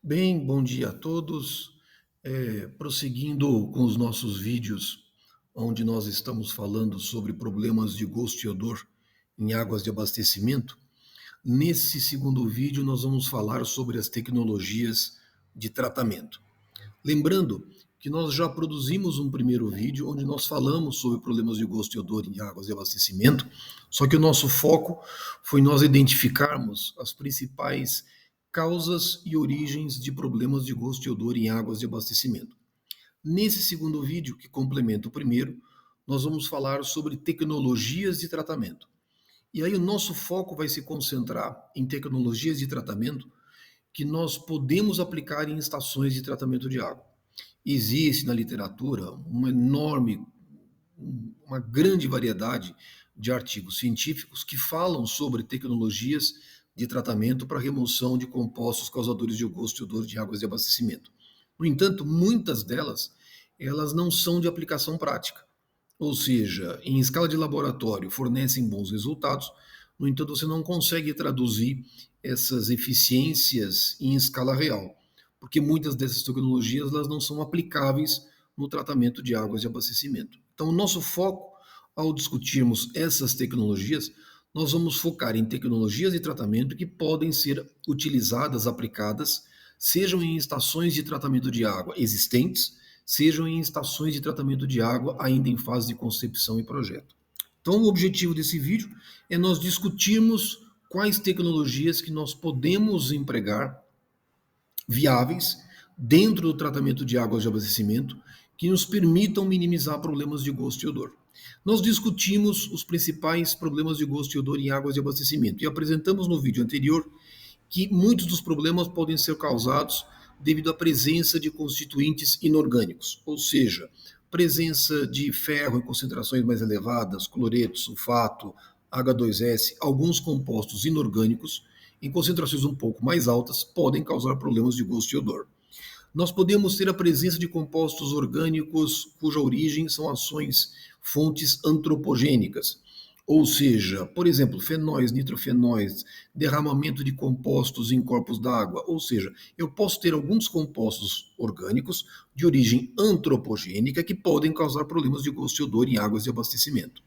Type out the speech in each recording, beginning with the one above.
Bem, bom dia a todos. Prosseguindo com os nossos vídeos, onde nós estamos falando sobre problemas de gosto e odor em águas de abastecimento, nesse segundo vídeo nós vamos falar sobre as tecnologias de tratamento. Lembrando que nós já produzimos um primeiro vídeo onde nós falamos sobre problemas de gosto e odor em águas de abastecimento, só que o nosso foco foi nós identificarmos as principais causas e origens de problemas de gosto e odor em águas de abastecimento. Nesse segundo vídeo, que complementa o primeiro, nós vamos falar sobre tecnologias de tratamento. E aí o nosso foco vai se concentrar em tecnologias de tratamento que nós podemos aplicar em estações de tratamento de água. Existe na literatura uma grande variedade de artigos científicos que falam sobre tecnologias de tratamento para remoção de compostos causadores de gosto e odor de águas de abastecimento. No entanto, muitas delas, elas não são de aplicação prática. Ou seja, em escala de laboratório fornecem bons resultados, no entanto, você não consegue traduzir essas eficiências em escala real, porque muitas dessas tecnologias elas não são aplicáveis no tratamento de águas de abastecimento. Então, o nosso foco, ao discutirmos essas tecnologias, nós vamos focar em tecnologias de tratamento que podem ser utilizadas, aplicadas, sejam em estações de tratamento de água existentes, sejam em estações de tratamento de água ainda em fase de concepção e projeto. Então, o objetivo desse vídeo é nós discutirmos quais tecnologias que nós podemos empregar viáveis dentro do tratamento de águas de abastecimento que nos permitam minimizar problemas de gosto e odor. Nós discutimos os principais problemas de gosto e odor em águas de abastecimento e apresentamos no vídeo anterior que muitos dos problemas podem ser causados devido à presença de constituintes inorgânicos, ou seja, presença de ferro em concentrações mais elevadas, cloreto, sulfato, H2S, alguns compostos inorgânicos em concentrações um pouco mais altas podem causar problemas de gosto e odor. Nós podemos ter a presença de compostos orgânicos cuja origem são ações fontes antropogênicas, ou seja, por exemplo, fenóis, nitrofenóis, derramamento de compostos em corpos d'água, ou seja, eu posso ter alguns compostos orgânicos de origem antropogênica que podem causar problemas de gosto e odor em águas de abastecimento.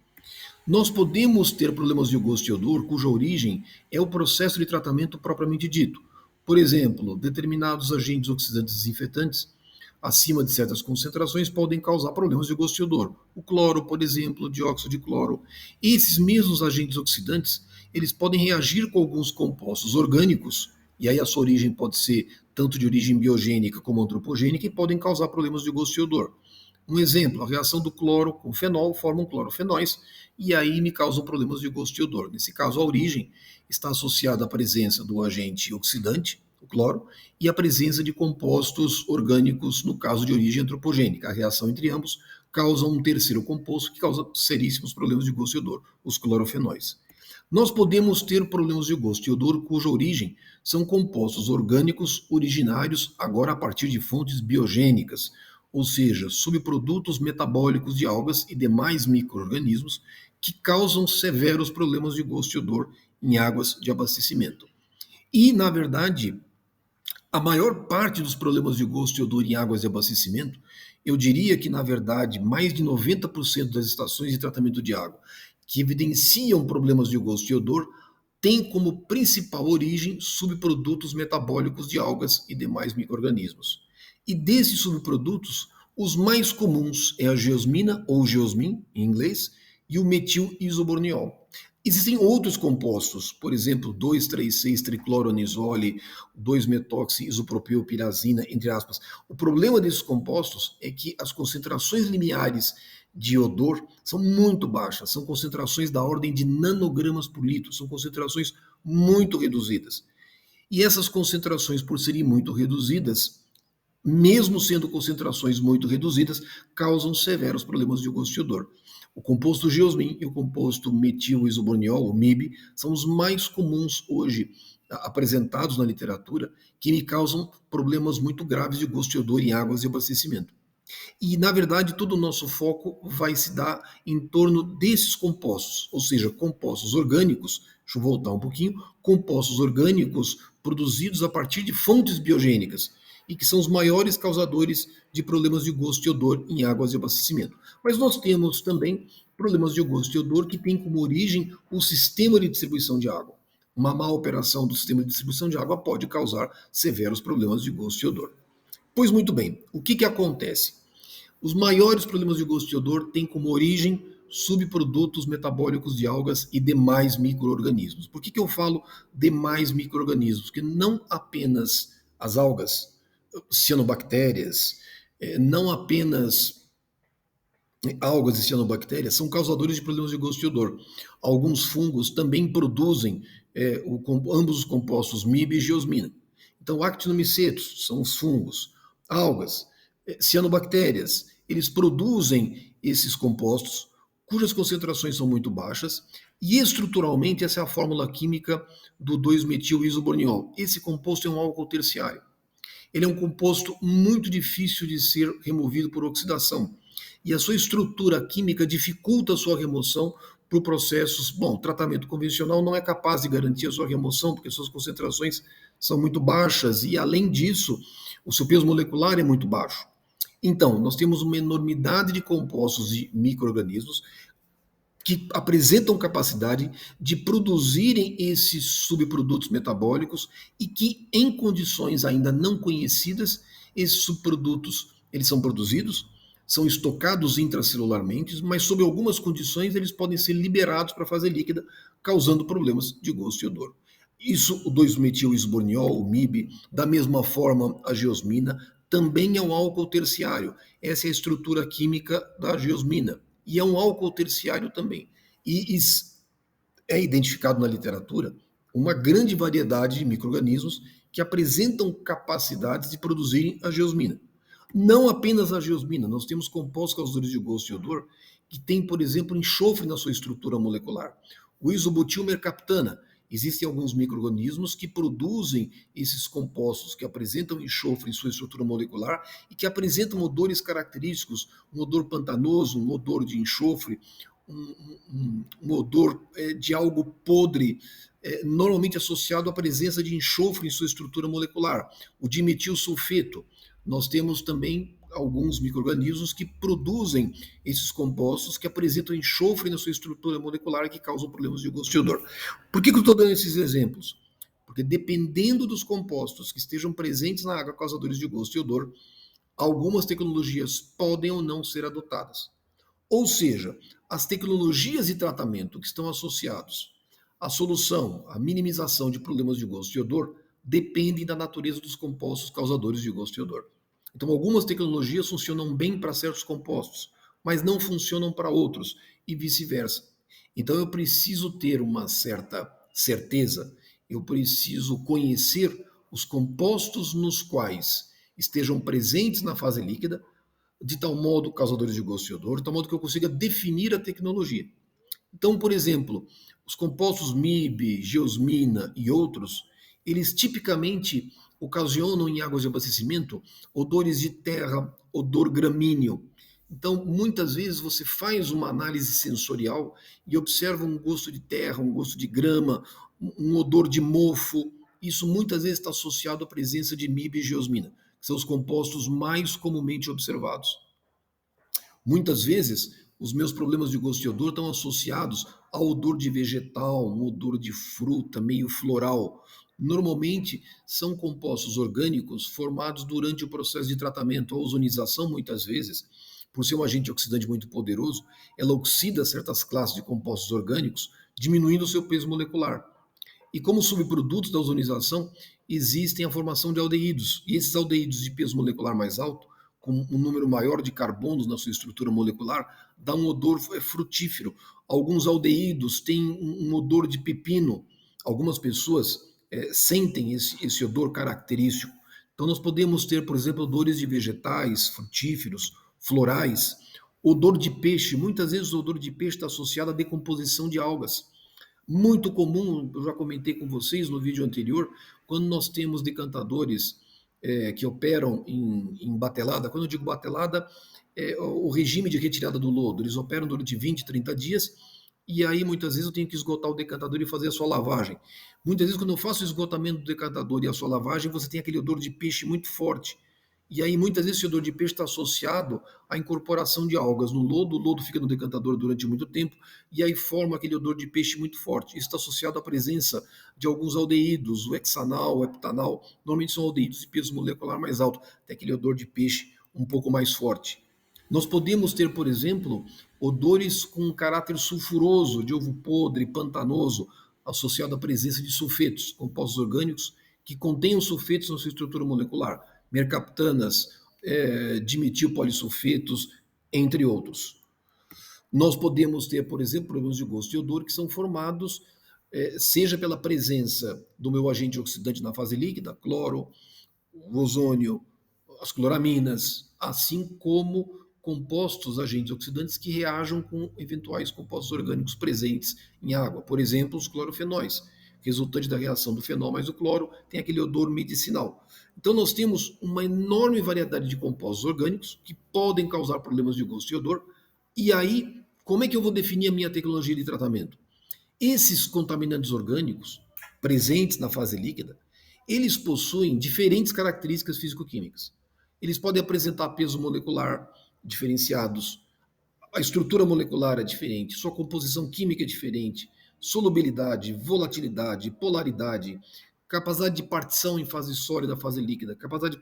Nós podemos ter problemas de gosto e odor cuja origem é o processo de tratamento propriamente dito. Por exemplo, determinados agentes oxidantes desinfetantes acima de certas concentrações podem causar problemas de gosto e odor. O cloro, por exemplo, o dióxido de cloro. Esses mesmos agentes oxidantes, eles podem reagir com alguns compostos orgânicos, e aí a sua origem pode ser tanto de origem biogênica como antropogênica, e podem causar problemas de gosto e odor. Um exemplo, a reação do cloro com fenol formam clorofenóis e aí me causam problemas de gosto e odor. Nesse caso, a origem está associada à presença do agente oxidante, o cloro, e à presença de compostos orgânicos, no caso de origem antropogênica. A reação entre ambos causa um terceiro composto que causa seríssimos problemas de gosto e odor, os clorofenóis. Nós podemos ter problemas de gosto e odor cuja origem são compostos orgânicos originários agora a partir de fontes biogênicas, ou seja, subprodutos metabólicos de algas e demais micro-organismos que causam severos problemas de gosto e odor em águas de abastecimento. E, na verdade, a maior parte dos problemas de gosto e odor em águas de abastecimento, eu diria que, na verdade, mais de 90% das estações de tratamento de água que evidenciam problemas de gosto e odor têm como principal origem subprodutos metabólicos de algas e demais micro-organismos. E desses subprodutos, os mais comuns é a geosmina, ou geosmin, em inglês, e o metil isoborniol. Existem outros compostos, por exemplo, 2,3,6-tricloroanisole, 2-metoxi-isopropilpirazina, entre aspas. O problema desses compostos é que as concentrações limiares de odor são muito baixas, são concentrações da ordem de nanogramas por litro, são concentrações muito reduzidas. E essas concentrações, por serem muito reduzidas, mesmo sendo concentrações muito reduzidas, causam severos problemas de gosto e odor. O composto geosmin e o composto metil-isoborniol, o MIB, são os mais comuns hoje apresentados na literatura que me causam problemas muito graves de gosto e odor em águas de abastecimento. E, na verdade, todo o nosso foco vai se dar em torno desses compostos, ou seja, compostos orgânicos, deixa eu voltar um pouquinho, compostos orgânicos produzidos a partir de fontes biogênicas e que são os maiores causadores de problemas de gosto e odor em águas de abastecimento. Mas nós temos também problemas de gosto e odor que têm como origem o sistema de distribuição de água. Uma má operação do sistema de distribuição de água pode causar severos problemas de gosto e odor. Pois muito bem, o que acontece? Os maiores problemas de gosto e odor têm como origem subprodutos metabólicos de algas e demais micro-organismos. Por que eu falo demais micro-organismos? Porque não apenas as algas, cianobactérias, não apenas algas e cianobactérias são causadores de problemas de gosto e odor. Alguns fungos também produzem ambos os compostos MIB e geosmina. Então, actinomicetos são os fungos, algas, cianobactérias, eles produzem esses compostos cujas concentrações são muito baixas e estruturalmente essa é a fórmula química do 2-metil-isoborniol. Esse composto é um álcool terciário. Ele é um composto muito difícil de ser removido por oxidação e a sua estrutura química dificulta a sua remoção por processos. Bom, tratamento convencional não é capaz de garantir a sua remoção porque suas concentrações são muito baixas e, além disso, o seu peso molecular é muito baixo. Então, nós temos uma enormidade de compostos e micro-organismos que apresentam capacidade de produzirem esses subprodutos metabólicos e que, em condições ainda não conhecidas, esses subprodutos eles são produzidos, são estocados intracelularmente, mas sob algumas condições eles podem ser liberados para a fase líquida, causando problemas de gosto e odor. Isso, o 2-metil-isoborniol, o MIB, da mesma forma a geosmina, também é um álcool terciário. Essa é a estrutura química da geosmina. E é um álcool terciário também. E é identificado na literatura uma grande variedade de micro-organismos que apresentam capacidades de produzirem a geosmina. Não apenas a geosmina, nós temos compostos causadores de gosto e odor que têm, por exemplo, enxofre na sua estrutura molecular. O isobutilmercaptana. Existem alguns micro-organismos que produzem esses compostos que apresentam enxofre em sua estrutura molecular e que apresentam odores característicos, um odor pantanoso, um odor de enxofre, um odor de algo podre, normalmente associado à presença de enxofre em sua estrutura molecular. O dimetilsulfeto. Nós temos também alguns micro-organismos que produzem esses compostos que apresentam enxofre na sua estrutura molecular e que causam problemas de gosto e odor. Por que eu estou dando esses exemplos? Porque dependendo dos compostos que estejam presentes na água causadores de gosto e odor, algumas tecnologias podem ou não ser adotadas. Ou seja, as tecnologias de tratamento que estão associados à solução, à minimização de problemas de gosto e odor, dependem da natureza dos compostos causadores de gosto e odor. Então, algumas tecnologias funcionam bem para certos compostos, mas não funcionam para outros, e vice-versa. Então, eu preciso ter uma certa certeza, eu preciso conhecer os compostos nos quais estejam presentes na fase líquida, de tal modo, causadores de gosto e odor, de tal modo que eu consiga definir a tecnologia. Então, por exemplo, os compostos MIB, geosmina e outros, eles tipicamente ocasionam em águas de abastecimento odores de terra, odor gramíneo. Então, muitas vezes você faz uma análise sensorial e observa um gosto de terra, um gosto de grama, um odor de mofo. Isso muitas vezes está associado à presença de MIB e geosmina, que são os compostos mais comumente observados. Muitas vezes, os meus problemas de gosto e odor estão associados ao odor de vegetal, um odor de fruta, meio floral. Normalmente, são compostos orgânicos formados durante o processo de tratamento. A ozonização, muitas vezes, por ser um agente oxidante muito poderoso, ela oxida certas classes de compostos orgânicos, diminuindo o seu peso molecular. E como subprodutos da ozonização, existem a formação de aldeídos. E esses aldeídos de peso molecular mais alto, com um número maior de carbonos na sua estrutura molecular, dá um odor frutífero. Alguns aldeídos têm um odor de pepino. Algumas pessoas sentem esse odor característico. Então nós podemos ter, por exemplo, odores de vegetais, frutíferos, florais. Odor de peixe. Muitas vezes o odor de peixe está associado à decomposição de algas. Muito comum, eu já comentei com vocês no vídeo anterior, quando nós temos decantadores que operam em batelada. Quando eu digo batelada, é o regime de retirada do lodo. Eles operam durante 20, 30 dias, e aí muitas vezes eu tenho que esgotar o decantador e fazer a sua lavagem. Muitas vezes, quando eu faço o esgotamento do decantador e a sua lavagem, você tem aquele odor de peixe muito forte. E aí, muitas vezes, esse odor de peixe está associado à incorporação de algas no lodo, o lodo fica no decantador durante muito tempo, e aí forma aquele odor de peixe muito forte. Isso está associado à presença de alguns aldeídos, o hexanal, o heptanal, normalmente são aldeídos de peso molecular mais alto, tem aquele odor de peixe um pouco mais forte. Nós podemos ter, por exemplo, odores com caráter sulfuroso, de ovo podre, pantanoso, associado à presença de sulfetos, compostos orgânicos que contenham sulfetos na sua estrutura molecular, mercaptanas, dimetilpolissulfetos, entre outros. Nós podemos ter, por exemplo, problemas de gosto e odor que são formados, seja pela presença do meu agente oxidante na fase líquida, cloro, o ozônio, as cloraminas, assim como compostos agentes oxidantes que reajam com eventuais compostos orgânicos presentes em água. Por exemplo, os clorofenóis, resultante da reação do fenol mais o cloro, tem aquele odor medicinal. Então, nós temos uma enorme variedade de compostos orgânicos que podem causar problemas de gosto e odor. E aí, como é que eu vou definir a minha tecnologia de tratamento? Esses contaminantes orgânicos presentes na fase líquida, eles possuem diferentes características físico-químicas. Eles podem apresentar peso molecular diferenciados, a estrutura molecular é diferente, sua composição química é diferente, solubilidade, volatilidade, polaridade, capacidade de partição em fase sólida, fase líquida, capacidade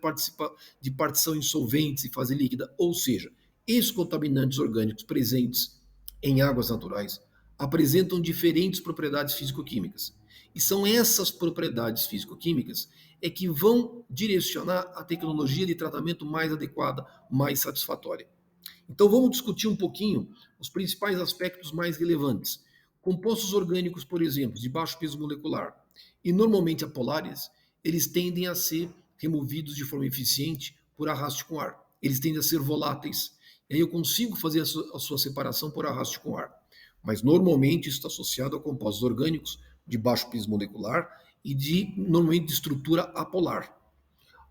de partição em solventes em fase líquida, ou seja, esses contaminantes orgânicos presentes em águas naturais apresentam diferentes propriedades físico-químicas. E são essas propriedades físico-químicas que vão direcionar a tecnologia de tratamento mais adequada, mais satisfatória. Então vamos discutir um pouquinho os principais aspectos mais relevantes. Compostos orgânicos, por exemplo, de baixo peso molecular e normalmente apolares, eles tendem a ser removidos de forma eficiente por arraste com ar. Eles tendem a ser voláteis. E aí eu consigo fazer a sua separação por arraste com ar. Mas normalmente isso está associado a compostos orgânicos de baixo peso molecular e normalmente de estrutura apolar.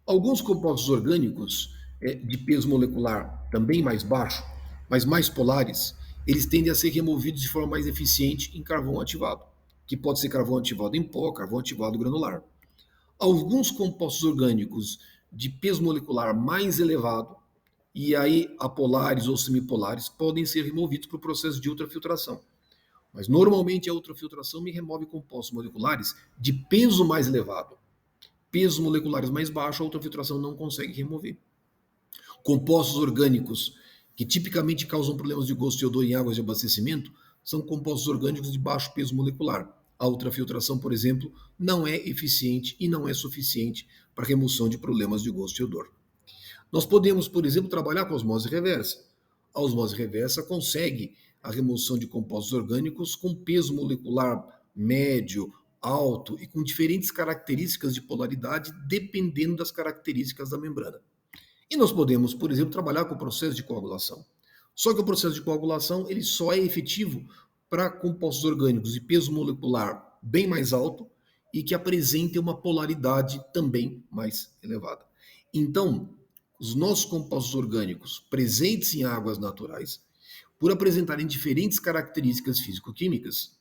Alguns compostos orgânicos de peso molecular também mais baixo, mas mais polares, eles tendem a ser removidos de forma mais eficiente em carvão ativado, que pode ser carvão ativado em pó, carvão ativado granular. Alguns compostos orgânicos de peso molecular mais elevado, e aí apolares ou semipolares, podem ser removidos por processo de ultrafiltração. Mas normalmente a ultrafiltração me remove compostos moleculares de peso mais elevado. Pesos moleculares mais baixos, a ultrafiltração não consegue remover. Compostos orgânicos que tipicamente causam problemas de gosto e odor em águas de abastecimento são compostos orgânicos de baixo peso molecular. A ultrafiltração, por exemplo, não é eficiente e não é suficiente para remoção de problemas de gosto e odor. Nós podemos, por exemplo, trabalhar com a osmose reversa. A osmose reversa consegue a remoção de compostos orgânicos com peso molecular médio, alto e com diferentes características de polaridade, dependendo das características da membrana. E nós podemos, por exemplo, trabalhar com o processo de coagulação. Só que o processo de coagulação ele só é efetivo para compostos orgânicos de peso molecular bem mais alto e que apresentem uma polaridade também mais elevada. Então, os nossos compostos orgânicos presentes em águas naturais, por apresentarem diferentes características físico-químicas,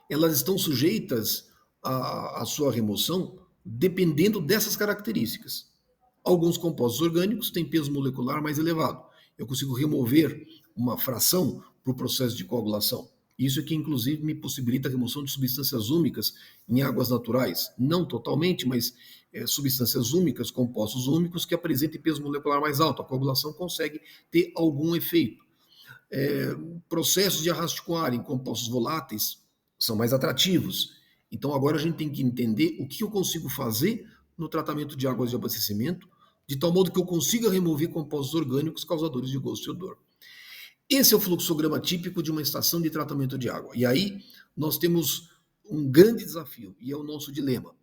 elas estão sujeitas à sua remoção dependendo dessas características. Alguns compostos orgânicos têm peso molecular mais elevado. Eu consigo remover uma fração para o processo de coagulação. Isso é que, inclusive, me possibilita a remoção de substâncias úmicas em águas naturais. Não totalmente, mas substâncias úmicas, compostos úmicos que apresentem peso molecular mais alto. A coagulação consegue ter algum efeito. Processos de arraste com ar em compostos voláteis são mais atrativos. Então agora a gente tem que entender o que eu consigo fazer no tratamento de águas de abastecimento, de tal modo que eu consiga remover compostos orgânicos causadores de gosto e odor. Esse é o fluxograma típico de uma estação de tratamento de água. E aí nós temos um grande desafio, e é o nosso dilema.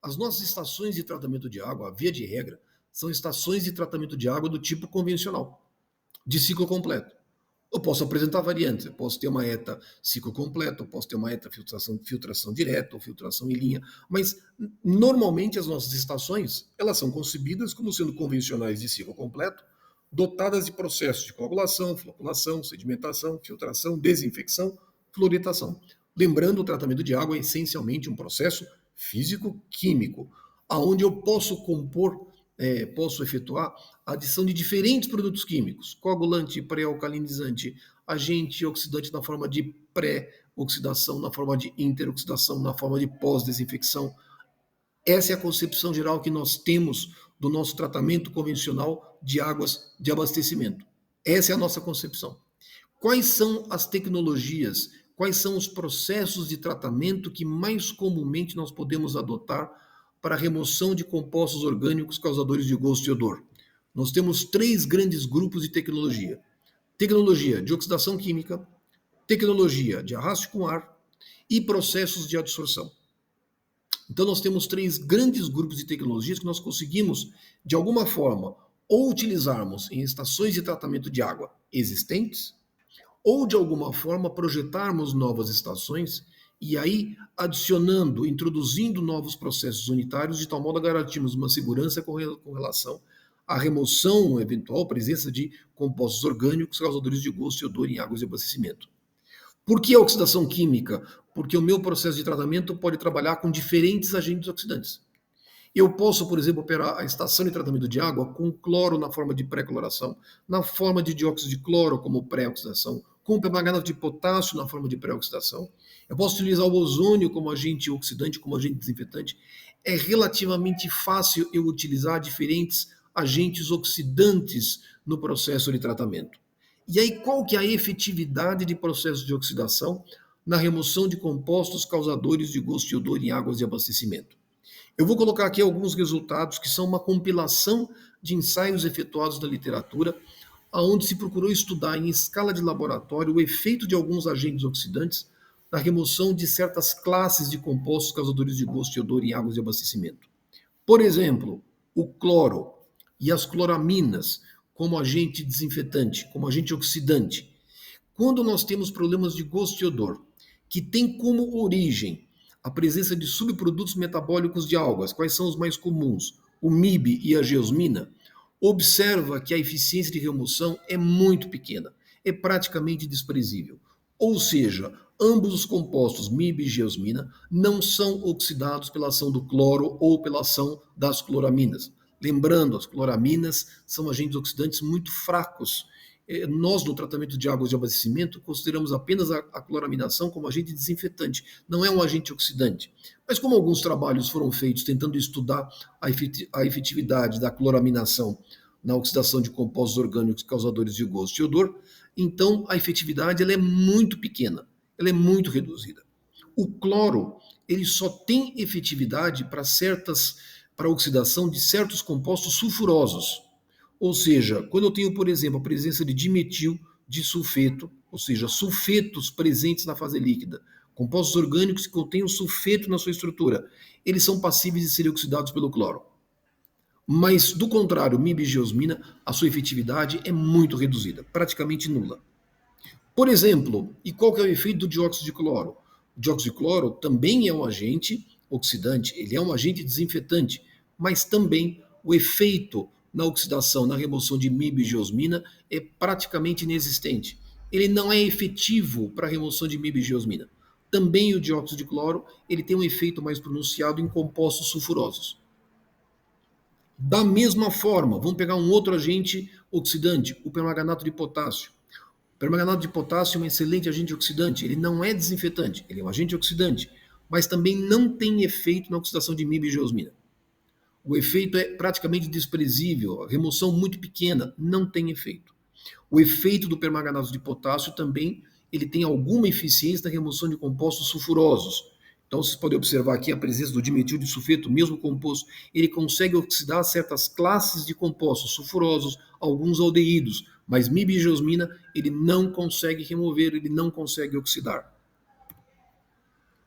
As nossas estações de tratamento de água, via de regra, são estações de tratamento de água do tipo convencional, de ciclo completo. Eu posso apresentar variantes, eu posso ter uma ETA ciclo completo, eu posso ter uma ETA filtração direta ou filtração em linha, mas normalmente as nossas estações, elas são concebidas como sendo convencionais de ciclo completo, dotadas de processos de coagulação, floculação, sedimentação, filtração, desinfecção, fluoridação. Lembrando, o tratamento de água é essencialmente um processo físico-químico, aonde eu posso compor, posso efetuar a adição de diferentes produtos químicos, coagulante, pré-alcalinizante, agente oxidante na forma de pré-oxidação, na forma de interoxidação, na forma de pós-desinfecção. Essa é a concepção geral que nós temos do nosso tratamento convencional de águas de abastecimento. Essa é a nossa concepção. Quais são as tecnologias, quais são os processos de tratamento que mais comumente nós podemos adotar para a remoção de compostos orgânicos causadores de gosto e odor? Nós temos 3 grandes grupos de tecnologia. Tecnologia de oxidação química, tecnologia de arraste com ar e processos de adsorção. Então nós temos 3 grandes grupos de tecnologias que nós conseguimos, de alguma forma, ou utilizarmos em estações de tratamento de água existentes, ou de alguma forma projetarmos novas estações e aí adicionando, introduzindo novos processos unitários de tal modo a garantirmos uma segurança com relação à remoção, eventual presença de compostos orgânicos causadores de gosto e odor em águas de abastecimento. Por que a oxidação química? Porque o meu processo de tratamento pode trabalhar com diferentes agentes oxidantes. Eu posso, por exemplo, operar a estação de tratamento de água com cloro na forma de pré-cloração, na forma de dióxido de cloro como pré-oxidação, com permanganato de potássio na forma de pré-oxidação. Eu posso utilizar o ozônio como agente oxidante, como agente desinfetante. É relativamente fácil eu utilizar diferentes agentes oxidantes no processo de tratamento. E aí, qual que é a efetividade de processos de oxidação na remoção de compostos causadores de gosto e odor em águas de abastecimento? Eu vou colocar aqui alguns resultados que são uma compilação de ensaios efetuados na literatura, onde se procurou estudar em escala de laboratório o efeito de alguns agentes oxidantes na remoção de certas classes de compostos causadores de gosto e odor em águas de abastecimento. Por exemplo, o cloro e as cloraminas como agente desinfetante, como agente oxidante. Quando nós temos problemas de gosto e odor, que tem como origem a presença de subprodutos metabólicos de algas, quais são os mais comuns? O MIB e a geosmina. Observa que a eficiência de remoção é muito pequena, é praticamente desprezível. Ou seja, ambos os compostos MIB e geosmina não são oxidados pela ação do cloro ou pela ação das cloraminas. Lembrando, as cloraminas são agentes oxidantes muito fracos. Nós, no tratamento de águas de abastecimento, consideramos apenas a cloraminação como agente desinfetante, não é um agente oxidante. Mas como alguns trabalhos foram feitos tentando estudar a efetividade da cloraminação na oxidação de compostos orgânicos causadores de gosto e odor, então a efetividade ela é muito pequena, ela é muito reduzida. O cloro ele só tem efetividade para a oxidação de certos compostos sulfurosos. Ou seja, quando eu tenho, por exemplo, a presença de dimetil disulfeto, ou seja, sulfetos presentes na fase líquida, compostos orgânicos que contêm sulfeto na sua estrutura, eles são passíveis de serem oxidados pelo cloro. Mas, do contrário, MIB e geosmina, a sua efetividade é muito reduzida, praticamente nula. Por exemplo, e qual que é o efeito do dióxido de cloro? O dióxido de cloro também é um agente oxidante, ele é um agente desinfetante, mas também o efeito na oxidação, na remoção de MIB e geosmina é praticamente inexistente. Ele não é efetivo para a remoção de MIB e geosmina. Também o dióxido de cloro ele tem um efeito mais pronunciado em compostos sulfurosos. Da mesma forma, vamos pegar um outro agente oxidante, o permanganato de potássio. O permanganato de potássio é um excelente agente oxidante, ele não é desinfetante, ele é um agente oxidante, mas também não tem efeito na oxidação de MIB e geosmina. O efeito é praticamente desprezível, a remoção muito pequena, não tem efeito. O efeito do permanganato de potássio também ele tem alguma eficiência na remoção de compostos sulfurosos. Então vocês podem observar aqui a presença do dimetil de sulfeto, mesmo composto, ele consegue oxidar certas classes de compostos sulfurosos, alguns aldeídos, mas MIB e geosmina ele não consegue remover, ele não consegue oxidar.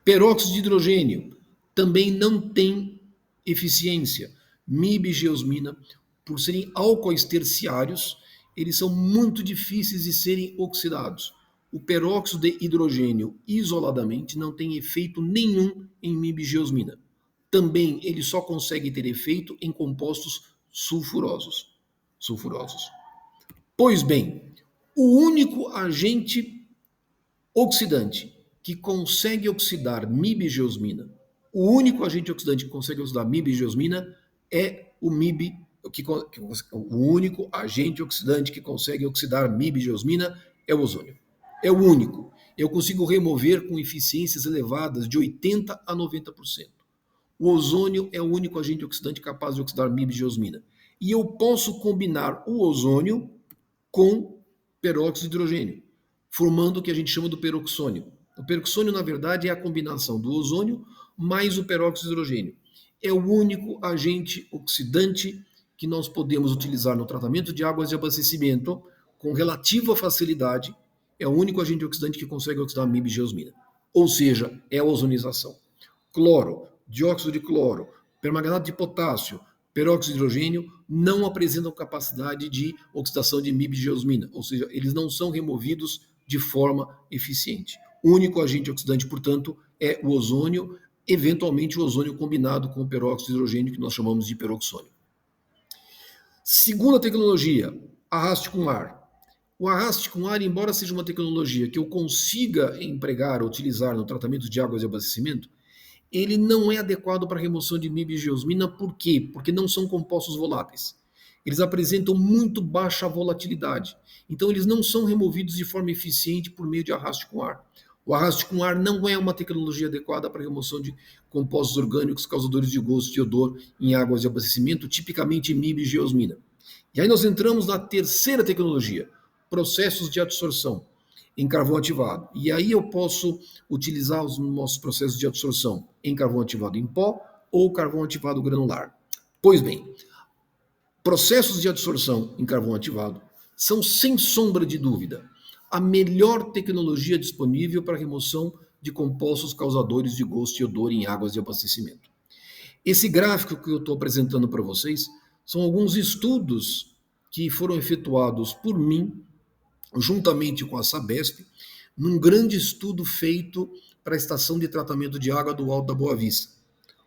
Peróxido de hidrogênio também não tem eficiência. MIB e geosmina, por serem álcoois terciários, eles são muito difíceis de serem oxidados. O peróxido de hidrogênio isoladamente não tem efeito nenhum em MIB-geosmina. Também ele só consegue ter efeito em compostos sulfurosos. Pois bem, o único agente oxidante que consegue oxidar MIB-geosmina, o único agente oxidante que consegue oxidar MIB-geosmina é o MIB, o único agente oxidante que consegue oxidar MIB-geosmina é o ozônio. É o único. Eu consigo remover com eficiências elevadas de 80% a 90%. O ozônio é o único agente oxidante capaz de oxidar MIB-geosmina. E eu posso combinar o ozônio com peróxido de hidrogênio, formando o que a gente chama do peroxônio. O peroxônio, na verdade, é a combinação do ozônio mais o peróxido de hidrogênio. É o único agente oxidante que nós podemos utilizar no tratamento de águas de abastecimento com relativa facilidade. É o único agente oxidante que consegue oxidar MIB-geosmina. Ou seja, é a ozonização. Cloro, dióxido de cloro, permanganato de potássio, peróxido de hidrogênio não apresentam capacidade de oxidação de MIB-geosmina, ou seja, eles não são removidos de forma eficiente. O único agente oxidante, portanto, é o ozônio, eventualmente o ozônio combinado com o peróxido de hidrogênio, que nós chamamos de peroxônio. Segunda tecnologia, arraste com ar. O arraste com ar, embora seja uma tecnologia que eu consiga empregar, utilizar no tratamento de águas de abastecimento, ele não é adequado para a remoção de MIB-geosmina. Por quê? Porque não são compostos voláteis. Eles apresentam muito baixa volatilidade. Então, eles não são removidos de forma eficiente por meio de arraste com ar. O arraste com ar não é uma tecnologia adequada para a remoção de compostos orgânicos causadores de gosto e odor em águas de abastecimento, tipicamente MIB-geosmina. E aí nós entramos na terceira tecnologia, processos de adsorção em carvão ativado. E aí eu posso utilizar os nossos processos de adsorção em carvão ativado em pó ou carvão ativado granular. Pois bem, processos de adsorção em carvão ativado são, sem sombra de dúvida, a melhor tecnologia disponível para a remoção de compostos causadores de gosto e odor em águas de abastecimento. Esse gráfico que eu estou apresentando para vocês são alguns estudos que foram efetuados por mim juntamente com a Sabesp, num grande estudo feito para a estação de tratamento de água do Alto da Boa Vista,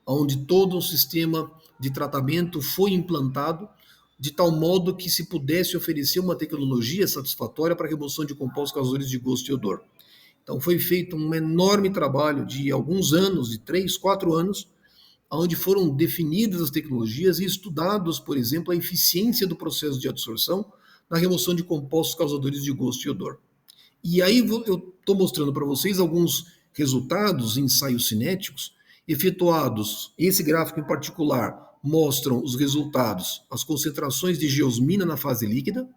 onde todo um sistema de tratamento foi implantado de tal modo que se pudesse oferecer uma tecnologia satisfatória para a remoção de compostos causadores de gosto e odor. Então foi feito um enorme trabalho de alguns anos, de 3, 4 anos, onde foram definidas as tecnologias e estudados, por exemplo, a eficiência do processo de adsorção na remoção de compostos causadores de gosto e odor. E aí eu estou mostrando para vocês alguns resultados, ensaios cinéticos, efetuados. Esse gráfico em particular mostram os resultados, as concentrações de geosmina na fase líquida,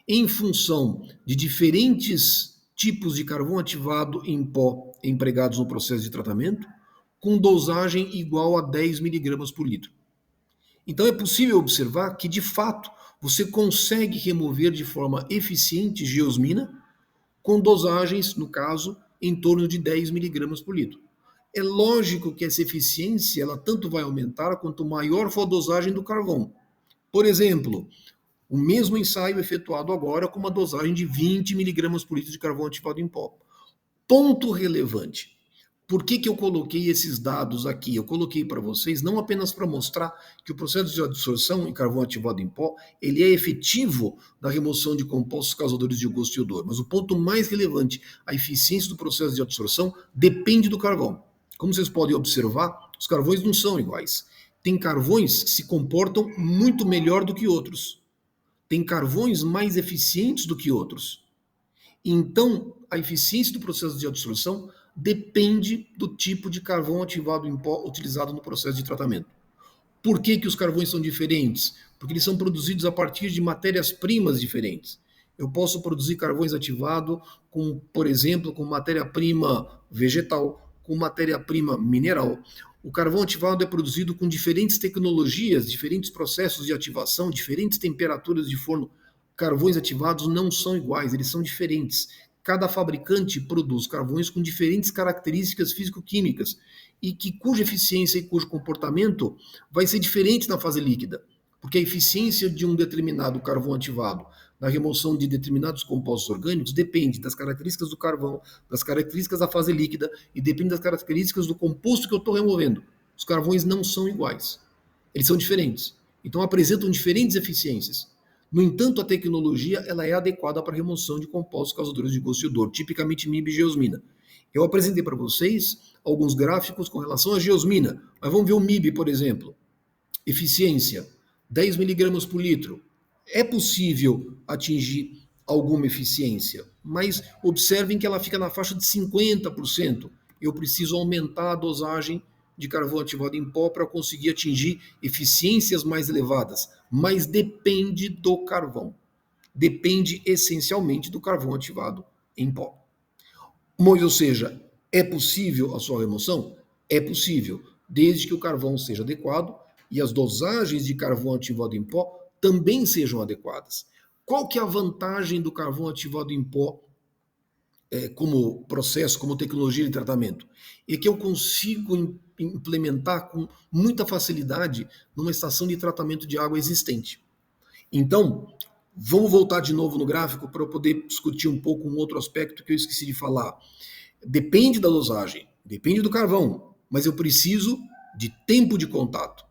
em função de diferentes tipos de carvão ativado em pó empregados no processo de tratamento, com dosagem igual a 10 miligramas por litro. Então é possível observar que, de fato, você consegue remover de forma eficiente geosmina com dosagens, no caso, em torno de 10 miligramas por litro. É lógico que essa eficiência ela tanto vai aumentar quanto maior for a dosagem do carvão. Por exemplo, o mesmo ensaio efetuado agora com uma dosagem de 20 miligramas por litro de carvão ativado em pó. Ponto relevante. Por que eu coloquei esses dados aqui? Eu coloquei para vocês não apenas para mostrar que o processo de adsorção em carvão ativado em pó ele é efetivo na remoção de compostos causadores de gosto e odor, mas o ponto mais relevante, a eficiência do processo de adsorção depende do carvão. Como vocês podem observar, os carvões não são iguais. Tem carvões que se comportam muito melhor do que outros. Tem carvões mais eficientes do que outros. Então, a eficiência do processo de adsorção depende do tipo de carvão ativado em pó utilizado no processo de tratamento. Por que os carvões são diferentes? Porque eles são produzidos a partir de matérias-primas diferentes. Eu posso produzir carvões ativados com, por exemplo, com matéria-prima vegetal, com matéria-prima mineral. O carvão ativado é produzido com diferentes tecnologias, diferentes processos de ativação, diferentes temperaturas de forno. Carvões ativados não são iguais, eles são diferentes. Cada fabricante produz carvões com diferentes características físico-químicas e cuja eficiência e cujo comportamento vai ser diferente na fase líquida. porque a eficiência de um determinado carvão ativado na remoção de determinados compostos orgânicos depende das características do carvão, das características da fase líquida e depende das características do composto que eu estou removendo. Os carvões não são iguais, eles são diferentes, então apresentam diferentes eficiências. No entanto, a tecnologia ela é adequada para a remoção de compostos causadores de gosto e odor, tipicamente MIB e geosmina. Eu apresentei para vocês alguns gráficos com relação à geosmina, mas vamos ver o MIB, por exemplo. Eficiência, 10 miligramas por litro. É possível atingir alguma eficiência, mas observem que ela fica na faixa de 50%. Eu preciso aumentar a dosagem de carvão ativado em pó para conseguir atingir eficiências mais elevadas, mas depende do carvão. Depende essencialmente do carvão ativado em pó. Ou seja, é possível a sua remoção? É possível, desde que o carvão seja adequado e as dosagens de carvão ativado em pó também sejam adequadas. Qual que é a vantagem do carvão ativado em pó como processo, como tecnologia de tratamento? É que eu consigo implementar com muita facilidade numa estação de tratamento de água existente. Então, vamos voltar de novo no gráfico para eu poder discutir um pouco um outro aspecto que eu esqueci de falar. Depende da dosagem, depende do carvão, mas eu preciso de tempo de contato.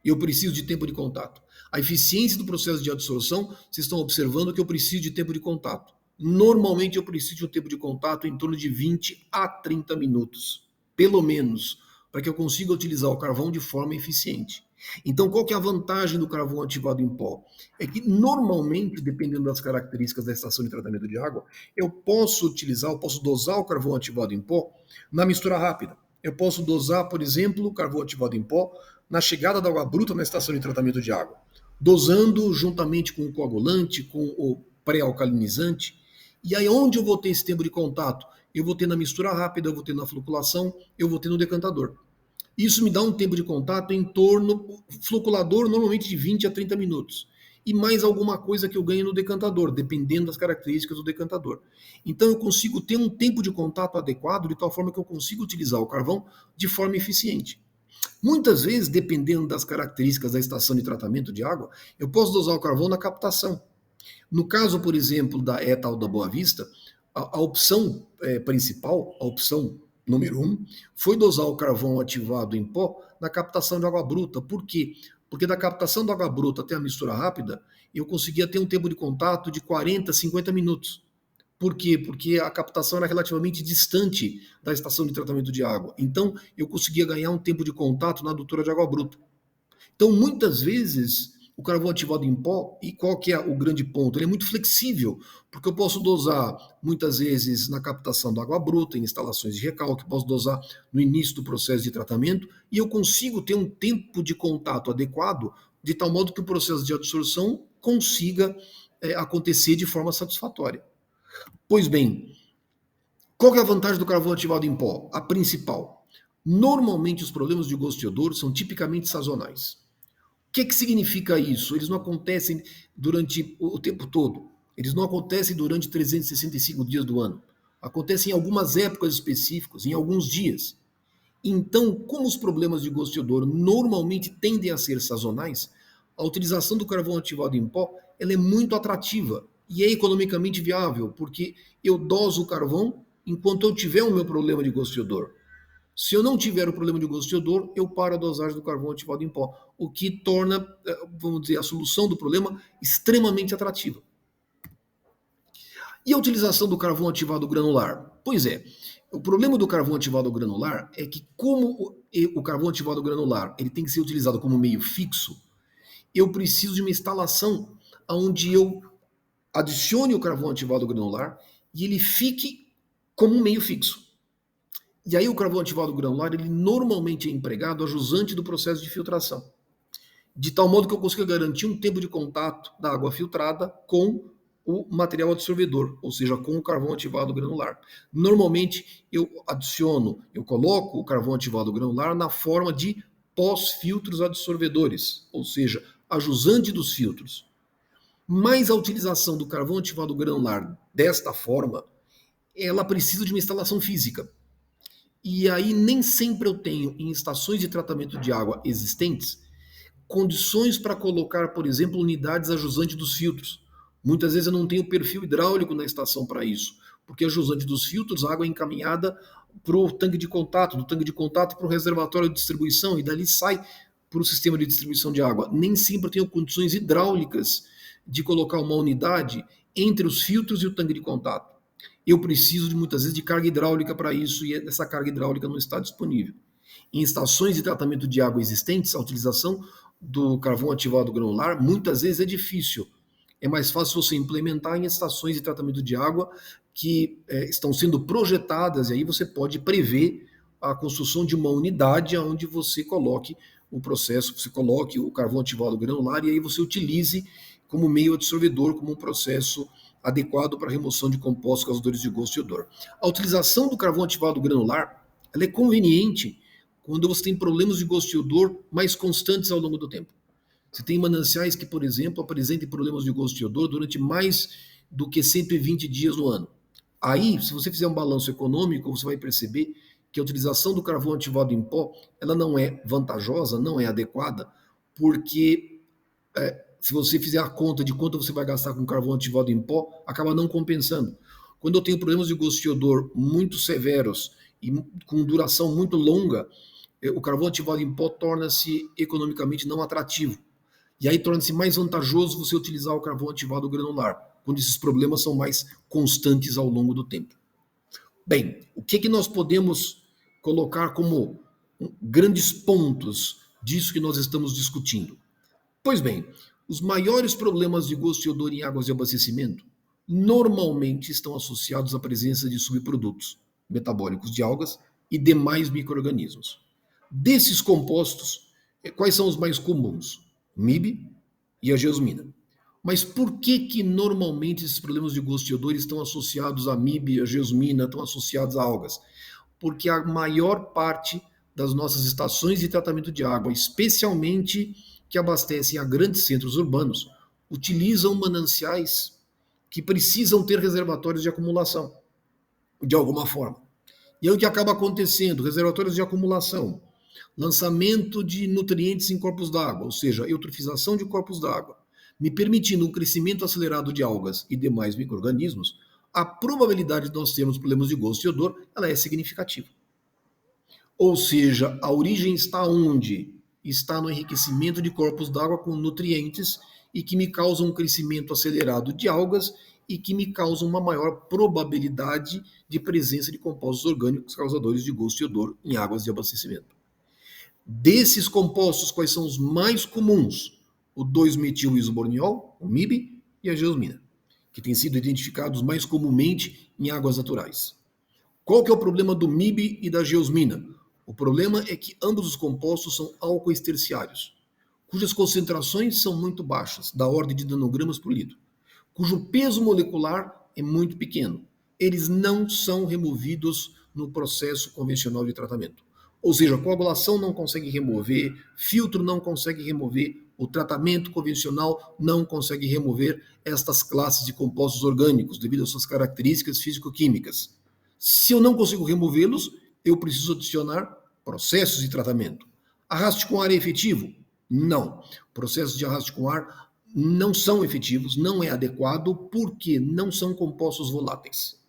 Eu preciso de tempo de contato. A eficiência do processo de adsorção, vocês estão observando que eu preciso de tempo de contato. Normalmente eu preciso de um tempo de contato em torno de 20 a 30 minutos, pelo menos, para que eu consiga utilizar o carvão de forma eficiente. Então, qual que é a vantagem do carvão ativado em pó? É que, normalmente, dependendo das características da estação de tratamento de água, eu posso dosar o carvão ativado em pó na mistura rápida. Eu posso dosar, por exemplo, o carvão ativado em pó na chegada da água bruta na estação de tratamento de água, dosando juntamente com o coagulante, com o pré-alcalinizante. E aí, onde eu vou ter esse tempo de contato? Eu vou ter na mistura rápida, eu vou ter na floculação, eu vou ter no decantador. Isso me dá um tempo de contato em torno, floculador normalmente de 20 a 30 minutos. E mais alguma coisa que eu ganho no decantador, dependendo das características do decantador. Então eu consigo ter um tempo de contato adequado, de tal forma que eu consigo utilizar o carvão de forma eficiente. Muitas vezes, dependendo das características da estação de tratamento de água, eu posso dosar o carvão na captação. No caso, por exemplo, da ETAL da Boa Vista, a opção principal, a opção número 1, foi dosar o carvão ativado em pó na captação de água bruta. Por quê? Porque da captação da água bruta até a mistura rápida, eu conseguia ter um tempo de contato de 40, 50 minutos. Por quê? Porque a captação era relativamente distante da estação de tratamento de água. Então, eu conseguia ganhar um tempo de contato na adutora de água bruta. Então, muitas vezes, o carvão ativado em pó, e qual que é o grande ponto? Ele é muito flexível, porque eu posso dosar, muitas vezes, na captação da água bruta, em instalações de recalque, posso dosar no início do processo de tratamento, e eu consigo ter um tempo de contato adequado, de tal modo que o processo de adsorção consiga acontecer de forma satisfatória. Pois bem, qual que é a vantagem do carvão ativado em pó? A principal. Normalmente os problemas de gosto e odor são tipicamente sazonais. O que significa isso? Eles não acontecem durante o tempo todo. Eles não acontecem durante 365 dias do ano. Acontecem em algumas épocas específicas, em alguns dias. Então, como os problemas de gosto e odor normalmente tendem a ser sazonais, a utilização do carvão ativado em pó ela é muito atrativa e é economicamente viável, porque eu doso o carvão enquanto eu tiver o meu problema de gosto e odor. Se eu não tiver o problema de gosto e odor, eu paro a dosagem do carvão ativado em pó, o que torna, vamos dizer, a solução do problema extremamente atrativa. E a utilização do carvão ativado granular? Pois é, o problema do carvão ativado granular é que como o carvão ativado granular ele tem que ser utilizado como meio fixo, eu preciso de uma instalação onde eu adicione o carvão ativado granular e ele fique como um meio fixo. E aí o carvão ativado granular, ele normalmente é empregado a jusante do processo de filtração. De tal modo que eu consiga garantir um tempo de contato da água filtrada com o material absorvedor, ou seja, com o carvão ativado granular. Normalmente eu coloco o carvão ativado granular na forma de pós-filtros absorvedores, ou seja, a jusante dos filtros. Mas a utilização do carvão ativado granular desta forma, ela precisa de uma instalação física. E aí nem sempre eu tenho em estações de tratamento de água existentes condições para colocar, por exemplo, unidades a jusante dos filtros. Muitas vezes eu não tenho perfil hidráulico na estação para isso, porque a jusante dos filtros, a água é encaminhada para o tanque de contato, do tanque de contato para o reservatório de distribuição e dali sai para o sistema de distribuição de água. Nem sempre eu tenho condições hidráulicas de colocar uma unidade entre os filtros e o tanque de contato. Eu preciso de muitas vezes de carga hidráulica para isso e essa carga hidráulica não está disponível. Em estações de tratamento de água existentes, a utilização do carvão ativado granular muitas vezes é difícil. É mais fácil você implementar em estações de tratamento de água que estão sendo projetadas, e aí você pode prever a construção de uma unidade onde você coloque o processo, você coloque o carvão ativado granular e aí você utilize como meio absorvedor, como um processo adequado para a remoção de compostos causadores de gosto e odor. A utilização do carvão ativado granular ela é conveniente quando você tem problemas de gosto e odor mais constantes ao longo do tempo. Você tem mananciais que, por exemplo, apresentem problemas de gosto e odor durante mais do que 120 dias no ano. Aí, se você fizer um balanço econômico, você vai perceber que a utilização do carvão ativado em pó, ela não é vantajosa, não é adequada, porque se você fizer a conta de quanto você vai gastar com carvão ativado em pó, acaba não compensando. Quando eu tenho problemas de gosto e odor muito severos e com duração muito longa, o carvão ativado em pó torna-se economicamente não atrativo. E aí torna-se mais vantajoso você utilizar o carvão ativado granular, quando esses problemas são mais constantes ao longo do tempo. Bem, o que nós podemos colocar como grandes pontos disso que nós estamos discutindo? Pois bem, os maiores problemas de gosto e odor em águas de abastecimento normalmente estão associados à presença de subprodutos metabólicos de algas e demais micro-organismos. Desses compostos, quais são os mais comuns? O MIB e a geosmina. Mas por que normalmente esses problemas de gosto e odor estão associados a MIB, a geosmina, estão associados a algas? Porque a maior parte das nossas estações de tratamento de água, especialmente que abastecem a grandes centros urbanos, utilizam mananciais que precisam ter reservatórios de acumulação, de alguma forma. E aí o que acaba acontecendo? Reservatórios de acumulação, lançamento de nutrientes em corpos d'água, ou seja, eutrofização de corpos d'água, me permitindo um crescimento acelerado de algas e demais micro-organismos, a probabilidade de nós termos problemas de gosto e odor ela é significativa. Ou seja, a origem está onde? Está no enriquecimento de corpos d'água com nutrientes e que me causam um crescimento acelerado de algas e que me causam uma maior probabilidade de presença de compostos orgânicos causadores de gosto e odor em águas de abastecimento. Desses compostos, quais são os mais comuns? O 2-metil-isoborniol, o MIB, e a geosmina, que têm sido identificados mais comumente em águas naturais. Qual que é o problema do MIB e da geosmina? O problema é que ambos os compostos são álcoois terciários, cujas concentrações são muito baixas, da ordem de nanogramas por litro, cujo peso molecular é muito pequeno. Eles não são removidos no processo convencional de tratamento. Ou seja, a coagulação não consegue remover, filtro não consegue remover, o tratamento convencional não consegue remover estas classes de compostos orgânicos devido às suas características físico-químicas. Se eu não consigo removê-los, eu preciso adicionar processos de tratamento. Arraste com ar é efetivo? Não. Processos de arraste com ar não são efetivos, não é adequado, porque não são compostos voláteis.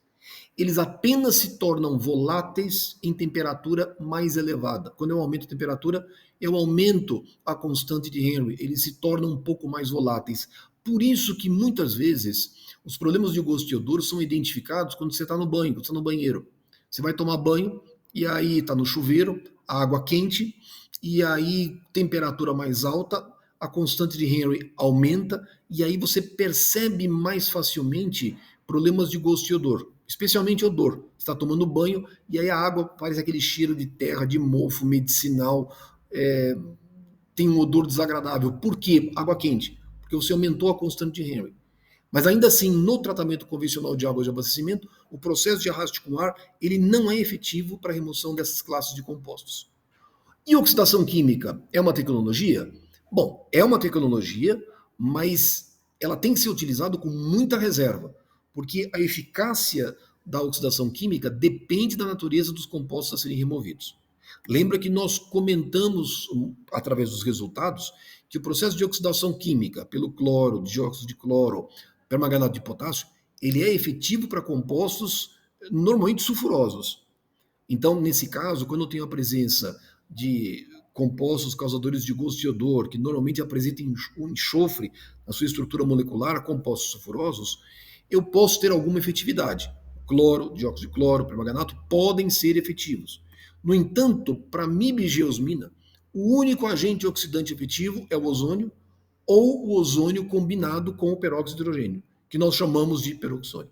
Eles apenas se tornam voláteis em temperatura mais elevada. Quando eu aumento a temperatura, eu aumento a constante de Henry, eles se tornam um pouco mais voláteis. Por isso que muitas vezes os problemas de gosto e odor são identificados quando você está no banho, quando você está no banheiro. Você vai tomar banho e aí está no chuveiro, a água quente, e aí temperatura mais alta, a constante de Henry aumenta, e aí você percebe mais facilmente problemas de gosto e odor, especialmente odor. Você está tomando banho e aí a água faz aquele cheiro de terra, de mofo medicinal, tem um odor desagradável. Por quê? Água quente. Porque você aumentou a constante de Henry. Mas ainda assim, no tratamento convencional de água de abastecimento, o processo de arraste com ar ele não é efetivo para a remoção dessas classes de compostos. E oxidação química é uma tecnologia? Bom, é uma tecnologia, mas ela tem que ser utilizada com muita reserva, porque a eficácia da oxidação química depende da natureza dos compostos a serem removidos. Lembra que nós comentamos, através dos resultados, que o processo de oxidação química pelo cloro, dióxido de cloro, permanganato de potássio, ele é efetivo para compostos normalmente sulfurosos. Então, nesse caso, quando eu tenho a presença de compostos causadores de gosto e odor, que normalmente apresentam o enxofre na sua estrutura molecular, compostos sulfurosos, eu posso ter alguma efetividade. Cloro, dióxido de cloro, permanganato podem ser efetivos. No entanto, para MIB e geosmina, o único agente oxidante efetivo é o ozônio ou o ozônio combinado com o peróxido de hidrogênio, que nós chamamos de peroxônio.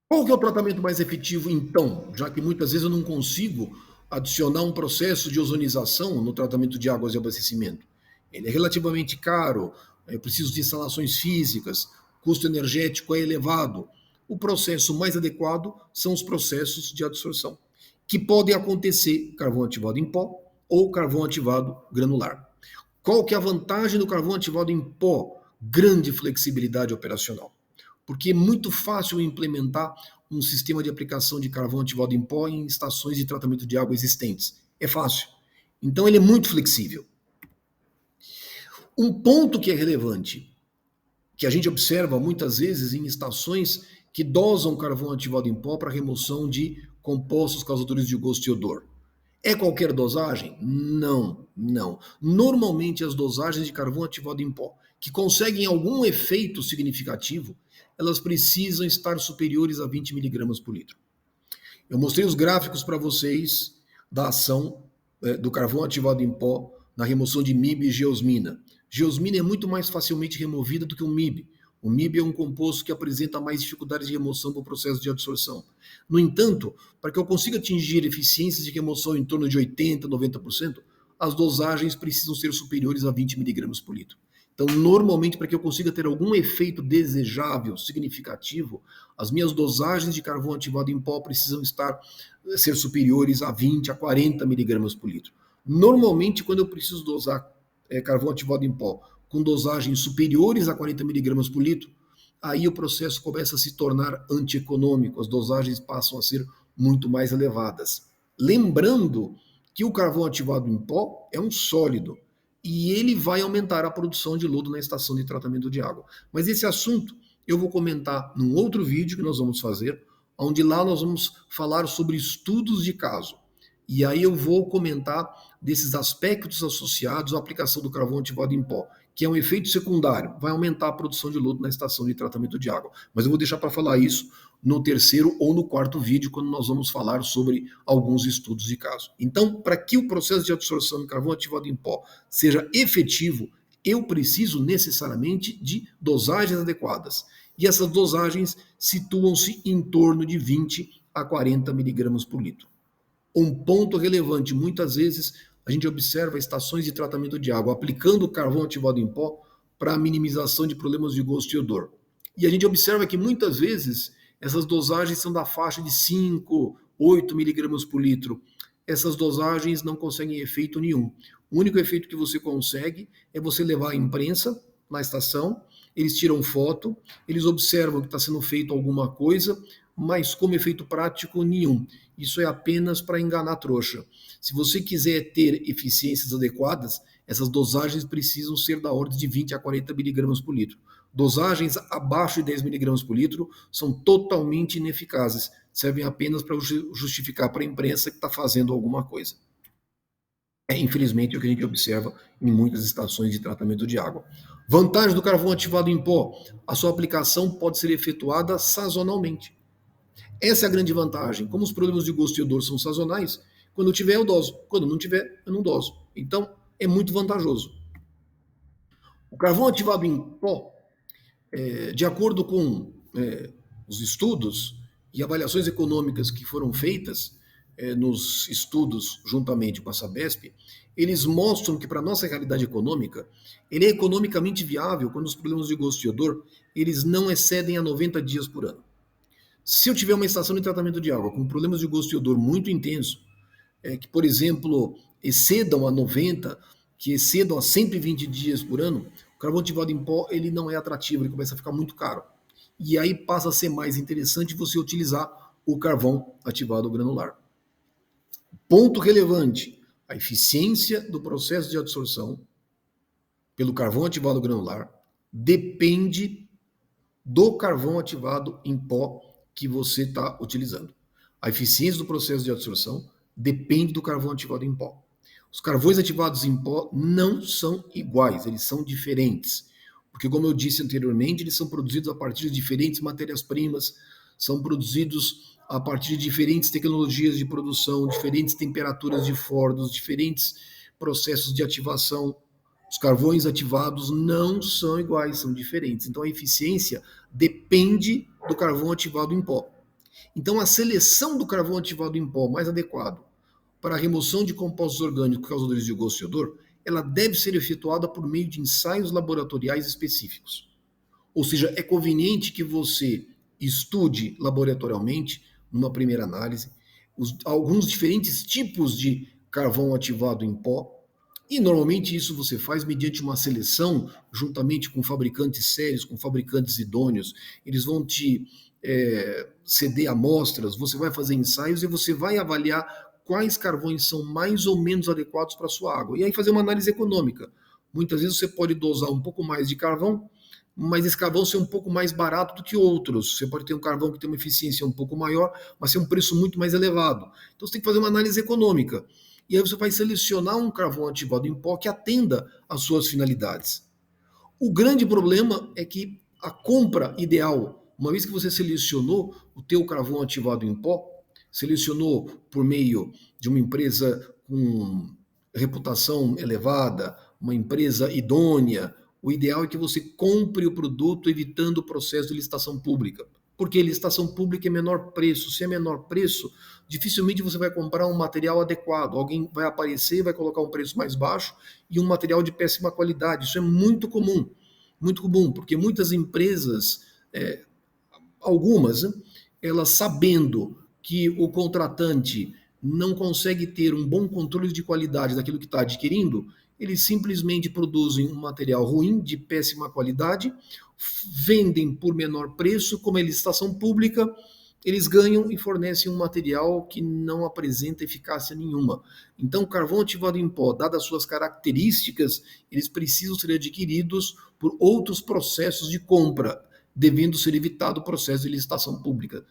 Qual que é o tratamento mais efetivo, então, já que muitas vezes eu não consigo adicionar um processo de ozonização no tratamento de águas de abastecimento? Ele é relativamente caro, eu preciso de instalações físicas, custo energético é elevado. O processo mais adequado são os processos de adsorção, que podem acontecer carvão ativado em pó ou carvão ativado granular. Qual que é a vantagem do carvão ativado em pó? Grande flexibilidade operacional, porque é muito fácil implementar um sistema de aplicação de carvão ativado em pó em estações de tratamento de água existentes. É fácil. Então ele é muito flexível. Um ponto que é relevante, que a gente observa muitas vezes em estações que dosam carvão ativado em pó para remoção de compostos causadores de gosto e odor. É qualquer dosagem? Não, não. Normalmente as dosagens de carvão ativado em pó que conseguem algum efeito significativo, elas precisam estar superiores a 20 miligramas por litro. Eu mostrei os gráficos para vocês da ação do carvão ativado em pó na remoção de MIB e geosmina. Geosmina é muito mais facilmente removida do que o MIB. O MIB é um composto que apresenta mais dificuldades de remoção para o processo de adsorção. No entanto, para que eu consiga atingir eficiências de remoção em torno de 80%, 90%, as dosagens precisam ser superiores a 20 miligramas por litro. Então, normalmente, para que eu consiga ter algum efeito desejável, significativo, as minhas dosagens de carvão ativado em pó precisam ser superiores a 20 a 40 miligramas por litro. Normalmente, quando eu preciso dosar carvão ativado em pó com dosagens superiores a 40 miligramas por litro, aí o processo começa a se tornar antieconômico, as dosagens passam a ser muito mais elevadas. Lembrando que o carvão ativado em pó é um sólido e ele vai aumentar a produção de lodo na estação de tratamento de água. Mas esse assunto eu vou comentar num outro vídeo que nós vamos fazer, onde lá nós vamos falar sobre estudos de caso. E aí eu vou comentar desses aspectos associados à aplicação do carvão ativado em pó, que é um efeito secundário, vai aumentar a produção de lodo na estação de tratamento de água. Mas eu vou deixar para falar isso no terceiro ou no quarto vídeo, quando nós vamos falar sobre alguns estudos de caso. Então, para que o processo de absorção de carvão ativado em pó seja efetivo, eu preciso necessariamente de dosagens adequadas. E essas dosagens situam-se em torno de 20 a 40 miligramas por litro. Um ponto relevante, muitas vezes a gente observa estações de tratamento de água aplicando carvão ativado em pó para minimização de problemas de gosto e odor. E a gente observa que muitas vezes essas dosagens são da faixa de 5, 8 miligramas por litro. Essas dosagens não conseguem efeito nenhum. O único efeito que você consegue é você levar a imprensa na estação, eles tiram foto, eles observam que está sendo feito alguma coisa, mas como efeito prático, nenhum. Isso é apenas para enganar a trouxa. Se você quiser ter eficiências adequadas, essas dosagens precisam ser da ordem de 20 a 40 miligramas por litro. Dosagens abaixo de 10 miligramas por litro são totalmente ineficazes, servem apenas para justificar para a imprensa que está fazendo alguma coisa. É, infelizmente, o que a gente observa em muitas estações de tratamento de água. Vantagem do carvão ativado em pó: a sua aplicação pode ser efetuada sazonalmente. Essa é a grande vantagem. Como os problemas de gosto e odor são sazonais, quando eu tiver eu doso, quando não tiver eu não doso. Então é muito vantajoso. O carvão ativado em pó, de acordo com os estudos e avaliações econômicas que foram feitas nos estudos juntamente com a Sabesp, eles mostram que para a nossa realidade econômica, ele é economicamente viável quando os problemas de gosto e odor eles não excedem a 90 dias por ano. Se eu tiver uma estação de tratamento de água com problemas de gosto e odor muito intenso, que, por exemplo, excedam a 90, que excedam a 120 dias por ano, o carvão ativado em pó ele não é atrativo, ele começa a ficar muito caro. E aí passa a ser mais interessante você utilizar o carvão ativado granular. Ponto relevante, A eficiência do processo de adsorção pelo carvão ativado granular depende do carvão ativado em pó que você está utilizando. A eficiência do processo de adsorção depende do carvão ativado em pó. Os carvões ativados em pó não são iguais, eles são diferentes. Porque, como eu disse anteriormente, eles são produzidos a partir de diferentes matérias-primas, são produzidos a partir de diferentes tecnologias de produção, diferentes temperaturas de fornos, diferentes processos de ativação. Os carvões ativados não são iguais, são diferentes. Então a eficiência depende do carvão ativado em pó. Então a seleção do carvão ativado em pó mais adequado para a remoção de compostos orgânicos causadores de gosto e odor, ela deve ser efetuada por meio de ensaios laboratoriais específicos. Ou seja, é conveniente que você estude laboratorialmente, numa primeira análise, alguns diferentes tipos de carvão ativado em pó, e normalmente isso você faz mediante uma seleção, juntamente com fabricantes sérios, com fabricantes idôneos. Eles vão te ceder amostras, você vai fazer ensaios e você vai avaliar quais carvões são mais ou menos adequados para a sua água. E aí fazer uma análise econômica. Muitas vezes você pode dosar um pouco mais de carvão, mas esse carvão ser um pouco mais barato do que outros. Você pode ter um carvão que tem uma eficiência um pouco maior, mas ser um preço muito mais elevado. Então você tem que fazer uma análise econômica. E aí você vai selecionar um carvão ativado em pó que atenda às suas finalidades. O grande problema é que a compra ideal, uma vez que você selecionou o teu carvão ativado em pó, selecionou por meio de uma empresa com reputação elevada, uma empresa idônea, o ideal é que você compre o produto evitando o processo de licitação pública. Porque licitação pública é menor preço. Se é menor preço, dificilmente você vai comprar um material adequado. Alguém vai aparecer, vai colocar um preço mais baixo e um material de péssima qualidade. Isso é muito comum, porque muitas empresas, algumas, elas sabendo que o contratante não consegue ter um bom controle de qualidade daquilo que está adquirindo, eles simplesmente produzem um material ruim, de péssima qualidade, vendem por menor preço, como é licitação pública, eles ganham e fornecem um material que não apresenta eficácia nenhuma. Então, o carvão ativado em pó, dadas as suas características, eles precisam ser adquiridos por outros processos de compra, devendo ser evitado o processo de licitação pública.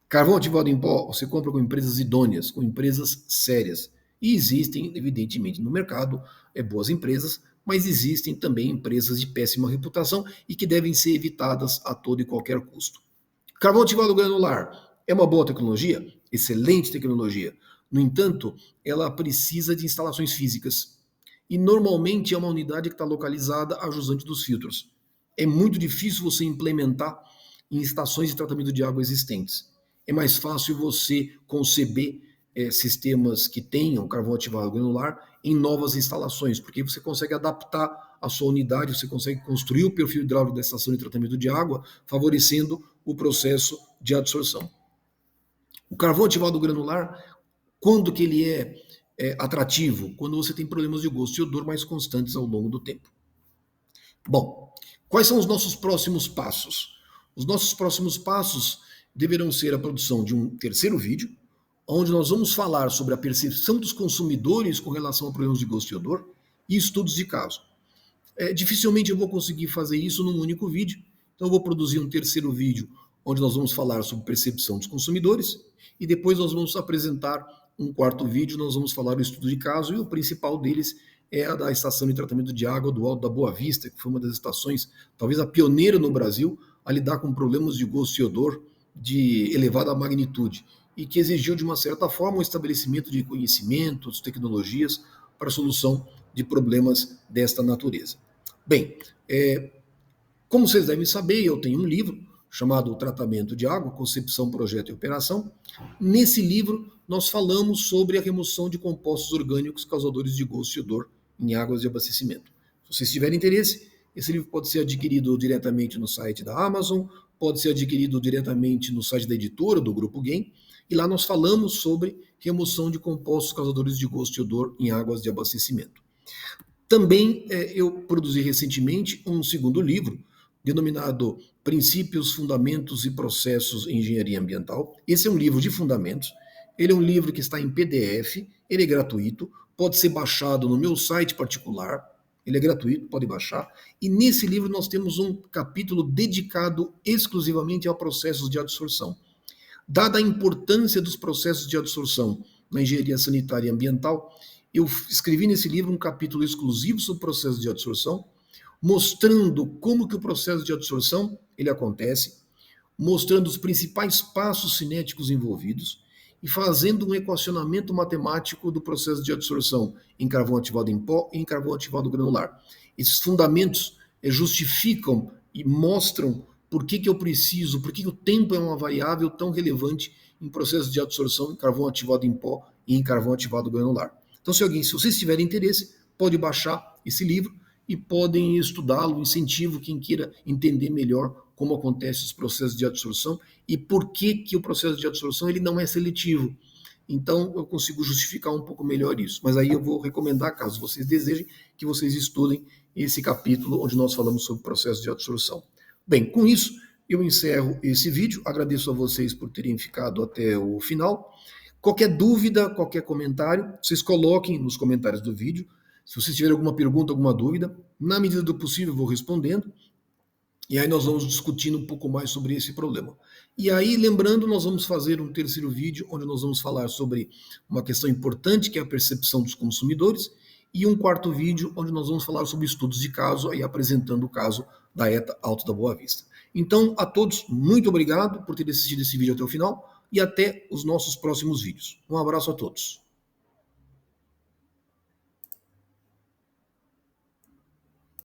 Carvão ativado em pó, você compra com empresas idôneas, com empresas sérias. E existem, evidentemente, no mercado, boas empresas, mas existem também empresas de péssima reputação e que devem ser evitadas a todo e qualquer custo. Carvão ativado granular é uma boa tecnologia? Excelente tecnologia. No entanto, ela precisa de instalações físicas. E normalmente é uma unidade que está localizada a jusante dos filtros. É muito difícil você implementar em estações de tratamento de água existentes. É mais fácil você conceber sistemas que tenham carvão ativado granular em novas instalações, porque você consegue adaptar a sua unidade, você consegue construir o perfil hidráulico da estação de tratamento de água, favorecendo o processo de adsorção. O carvão ativado granular, quando que ele é atrativo? Quando você tem problemas de gosto e odor mais constantes ao longo do tempo. Bom, quais são os nossos próximos passos? Os nossos próximos passos deverão ser a produção de um terceiro vídeo, onde nós vamos falar sobre a percepção dos consumidores com relação a problemas de gosto e odor e estudos de caso. Dificilmente eu vou conseguir fazer isso num único vídeo, então eu vou produzir um terceiro vídeo onde nós vamos falar sobre percepção dos consumidores e depois nós vamos apresentar um quarto vídeo, nós vamos falar do estudo de caso e o principal deles é a da estação de tratamento de água do Alto da Boa Vista, que foi uma das estações, talvez a pioneira no Brasil, a lidar com problemas de gosto e odor de elevada magnitude e que exigiu, de uma certa forma, um estabelecimento de conhecimentos, tecnologias para a solução de problemas desta natureza. Bem, como vocês devem saber, eu tenho um livro chamado Tratamento de Água, Concepção, Projeto e Operação. Nesse livro, nós falamos sobre a remoção de compostos orgânicos causadores de gosto e odor em águas de abastecimento. Se vocês tiverem interesse, esse livro pode ser adquirido diretamente no site da Amazon, pode ser adquirido diretamente no site da editora, do Grupo Game, e lá nós falamos sobre remoção de compostos causadores de gosto e odor em águas de abastecimento. Também eu produzi recentemente um segundo livro, denominado Princípios, Fundamentos e Processos em Engenharia Ambiental. Esse é um livro de fundamentos, ele é um livro que está em PDF, ele é gratuito, pode ser baixado no meu site particular, ele é gratuito, pode baixar. E nesse livro nós temos um capítulo dedicado exclusivamente a processos de adsorção. Dada a importância dos processos de adsorção na engenharia sanitária e ambiental, eu escrevi nesse livro um capítulo exclusivo sobre processos de adsorção, mostrando como que o processo de adsorção ele acontece, mostrando os principais passos cinéticos envolvidos e fazendo um equacionamento matemático do processo de adsorção em carvão ativado em pó e em carvão ativado granular. Esses fundamentos justificam e mostram por que eu preciso, por que o tempo é uma variável tão relevante em processos de adsorção em carvão ativado em pó e em carvão ativado granular. Então, se vocês tiverem interesse, pode baixar esse livro e podem estudá-lo. Incentivo quem queira entender melhor como acontecem os processos de adsorção e por que o processo de adsorção ele não é seletivo. Então, eu consigo justificar um pouco melhor isso. Mas aí eu vou recomendar, caso vocês desejem, que vocês estudem esse capítulo onde nós falamos sobre o processo de adsorção. Bem, com isso, eu encerro esse vídeo. Agradeço a vocês por terem ficado até o final. Qualquer dúvida, qualquer comentário, vocês coloquem nos comentários do vídeo. Se vocês tiverem alguma pergunta, alguma dúvida, na medida do possível eu vou respondendo. E aí nós vamos discutindo um pouco mais sobre esse problema. E aí, lembrando, nós vamos fazer um terceiro vídeo onde nós vamos falar sobre uma questão importante, que é a percepção dos consumidores, e um quarto vídeo onde nós vamos falar sobre estudos de caso, aí apresentando o caso da ETA Alto da Boa Vista. Então, a todos, muito obrigado por terem assistido esse vídeo até o final e até os nossos próximos vídeos. Um abraço a todos.